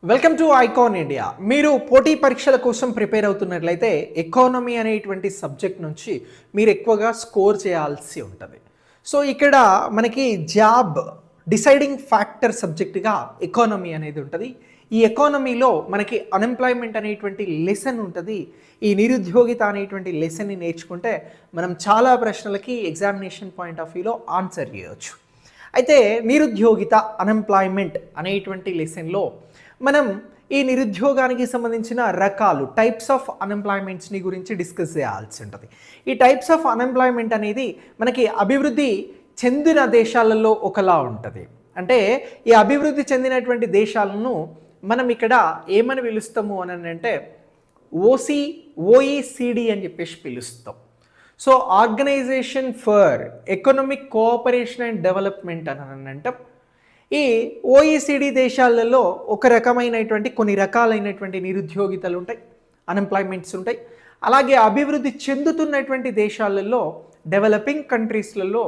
Welcome to icon India. మీరు పోటీ పరీక్షల కోసం ప్రిపేర్ అవుతున్నట్లయితే ఎకానమీ అనేటువంటి సబ్జెక్ట్ నుంచి మీరు ఎక్కువగా స్కోర్ చేయాల్సి ఉంటుంది. సో ఇక్కడ మనకి జాబ్ డిసైడింగ్ ఫ్యాక్టర్ సబ్జెక్ట్గా ఎకానమీ అనేది ఉంటుంది. ఈ ఎకానమీలో మనకి అన్ఎంప్లాయ్మెంట్ అనేటువంటి లెసన్ ఉంటుంది. ఈ నిరుద్యోగిత అనేటువంటి లెసన్ని నేర్చుకుంటే మనం చాలా ప్రశ్నలకి ఎగ్జామినేషన్ పాయింట్ ఆఫ్ వ్యూలో ఆన్సర్ చేయవచ్చు. అయితే నిరుద్యోగిత అన్ఎంప్లాయ్మెంట్ అనేటువంటి లెసన్లో మనం ఈ నిరుద్యోగానికి సంబంధించిన రకాలు టైప్స్ ఆఫ్ అన్ఎంప్లాయ్మెంట్స్ని గురించి డిస్కస్ చేయాల్సి ఉంటుంది. ఈ టైప్స్ ఆఫ్ అన్ఎంప్లాయ్మెంట్ అనేది మనకి అభివృద్ధి చెందిన దేశాలలో ఒకలా ఉంటుంది. అంటే ఈ అభివృద్ధి చెందినటువంటి దేశాలను మనం ఇక్కడ ఏమని పిలుస్తాము అని అంటే ఓఈసిడి అని చెప్పేసి పిలుస్తాం. So organization for economic cooperation and development అని అంటాం. ఈ ఓఈసిడి దేశాలలో ఒక రకమైనటువంటి కొన్ని రకాలైనటువంటి నిరుద్యోగితలు ఉంటాయి, అన్ఎంప్లాయ్మెంట్స్ ఉంటాయి. అలాగే అభివృద్ధి చెందుతున్నటువంటి దేశాలలో డెవలపింగ్ కంట్రీస్లలో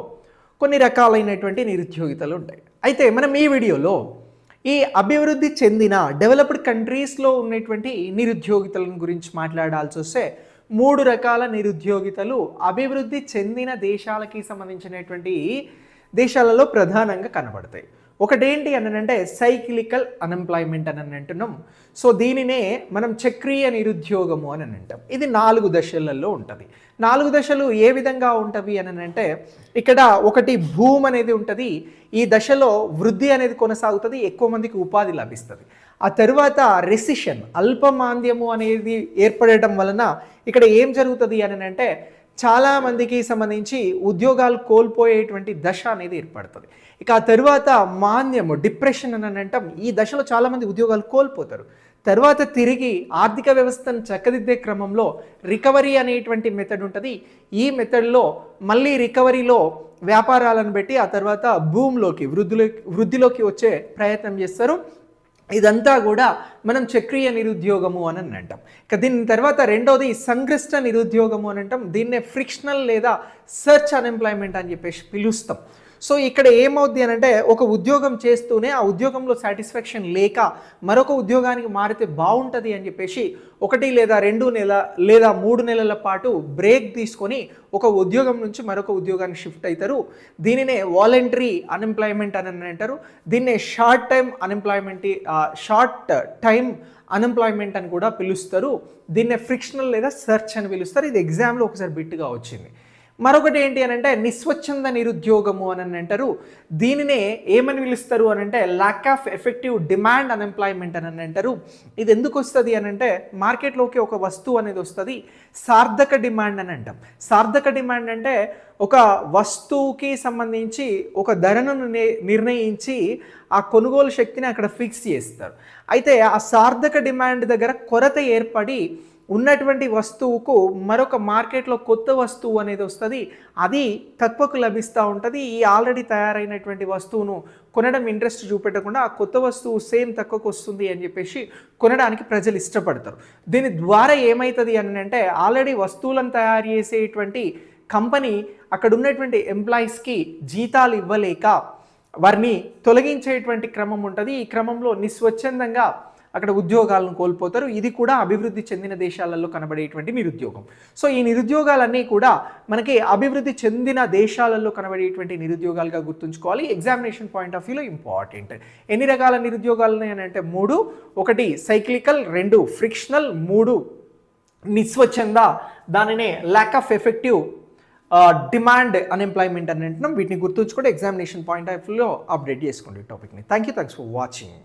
కొన్ని రకాలైనటువంటి నిరుద్యోగితలు ఉంటాయి. అయితే మనం ఈ వీడియోలో ఈ అభివృద్ధి చెందిన డెవలప్డ్ కంట్రీస్లో ఉన్నటువంటి నిరుద్యోగితల గురించి మాట్లాడాల్సి వస్తే 3 రకాల నిరుద్యోగితలు అభివృద్ధి చెందిన దేశాలకి సంబంధించినటువంటి దేశాలలో ప్రధానంగా కనబడతాయి. ఒకటేంటి అని అంటే సైక్లికల్ అన్ఎంప్లాయ్మెంట్ అని అంటున్నాం. సో దీనినే మనం చక్రీయ నిరుద్యోగము అని అంటాం. ఇది 4 దశలలో ఉంటుంది. 4 దశలు ఏ విధంగా ఉంటవి అని అంటే ఇక్కడ ఒకటి భూమ్ అనేది ఉంటుంది. ఈ దశలో వృద్ధి అనేది కొనసాగుతుంది, ఎక్కువ మందికి ఉపాధి లభిస్తుంది. ఆ తర్వాత రెసిషన్ అల్పమాంద్యము అనేది ఏర్పడటం వలన ఇక్కడ ఏం జరుగుతుంది అని అంటే చాలామందికి సంబంధించి ఉద్యోగాలు కోల్పోయేటువంటి దశ అనేది ఏర్పడుతుంది. ఇక ఆ తర్వాత మాంద్యము డిప్రెషన్ అని అంటాం. ఈ దశలో చాలామంది ఉద్యోగాలు కోల్పోతారు. తర్వాత తిరిగి ఆర్థిక వ్యవస్థను చక్కదిద్దే క్రమంలో రికవరీ అనేటువంటి మెథడ్ ఉంటుంది. ఈ మెథడ్లో మళ్ళీ రికవరీలో వ్యాపారాలను పెట్టి ఆ తర్వాత భూమిలోకి వృద్ధిలోకి వచ్చే ప్రయత్నం చేస్తారు. ఇదంతా కూడా మనం చక్రీయ నిరుద్యోగము అని అంటాం. ఇక దీని తర్వాత రెండోది సంక్లిష్ట నిరుద్యోగము అని అంటాం. దీన్నే ఫ్రిక్షనల్ లేదా సర్చ్ అన్ఎంప్లాయ్మెంట్ అని చెప్పేసి పిలుస్తాం. సో ఇక్కడ ఏమవుద్ది అని అంటే ఒక ఉద్యోగం చేస్తూనే ఆ ఉద్యోగంలో సాటిస్ఫాక్షన్ లేక మరొక ఉద్యోగానికి మారితే బాగుంటుంది అని చెప్పేసి 1 లేదా 2 లేదా 3 నెలల పాటు బ్రేక్ తీసుకొని ఒక ఉద్యోగం నుంచి మరొక ఉద్యోగానికి షిఫ్ట్ అవుతారు. దీనినే వాలంటరీ అన్ఎంప్లాయ్మెంట్ అని అంటారు. దీన్నే షార్ట్ టైం అన్ఎంప్లాయ్మెంట్ అని కూడా పిలుస్తారు. దీన్నే ఫ్రిక్షనల్ లేదా సర్చ్ అని పిలుస్తారు. ఇది ఎగ్జామ్లో ఒకసారి బిట్గా వచ్చింది. మరొకటి ఏంటి అని అంటే నిస్వచ్ఛంద నిరుద్యోగము అని అంటారు. దీనినే ఏమని పిలుస్తారు అని అంటే lack of effective demand unemployment అని అంటారు. ఇది ఎందుకు వస్తుంది అని అంటే మార్కెట్లోకి ఒక వస్తువు అనేది వస్తుంది, సార్థక డిమాండ్ అని అంటాం. సార్థక డిమాండ్ అంటే ఒక వస్తువుకి సంబంధించి ఒక ధరను నిర్ణయించి ఆ కొనుగోలు శక్తిని అక్కడ ఫిక్స్ చేస్తారు. అయితే ఆ సార్థక డిమాండ్ దగ్గర కొరత ఏర్పడి ఉన్నటువంటి వస్తువుకు మరొక మార్కెట్లో కొత్త వస్తువు అనేది వస్తుంది, అది తక్కువకు లభిస్తూ ఉంటుంది. ఈ ఆల్రెడీ తయారైనటువంటి వస్తువును కొనడం ఇంట్రెస్ట్ చూపెట్టకుండా ఆ కొత్త వస్తువు సేమ్ తక్కువకు వస్తుంది అని చెప్పేసి కొనడానికి ప్రజలు ఇష్టపడతారు. దీని ద్వారా ఏమవుతుంది అని అంటే ఆల్రెడీ వస్తువులను తయారు చేసేటువంటి కంపెనీ అక్కడ ఉన్నటువంటి ఎంప్లాయీస్కి జీతాలు ఇవ్వలేక వారిని తొలగించేటువంటి క్రమం ఉంటుంది. ఈ క్రమంలో నిస్వచ్ఛందంగా అక్కడ ఉద్యోగాలను కోల్పోతారు. ఇది కూడా అభివృద్ధి చెందిన దేశాలలో కనబడేటువంటి నిరుద్యోగం. సో ఈ నిరుద్యోగాలన్నీ కూడా మనకి అభివృద్ధి చెందిన దేశాలలో కనబడేటువంటి నిరుద్యోగాలుగా గుర్తుంచుకోవాలి. ఎగ్జామినేషన్ పాయింట్ ఆఫ్ వ్యూలో ఇంపార్టెంట్. ఎన్ని రకాల నిరుద్యోగాలు ఉన్నాయని అంటే 3. 1 సైక్లికల్, 2 ఫ్రిక్షనల్, 3 నిస్వచ్ఛంద, దానినే lack of effective demand unemployment అని అంటున్నాం. వీటిని గుర్తుంచుకుంటే ఎగ్జామినేషన్ పాయింట్ ఆఫ్ వ్యూలో అప్డేట్ చేసుకోండి టాపిక్ని. Thanks for watching.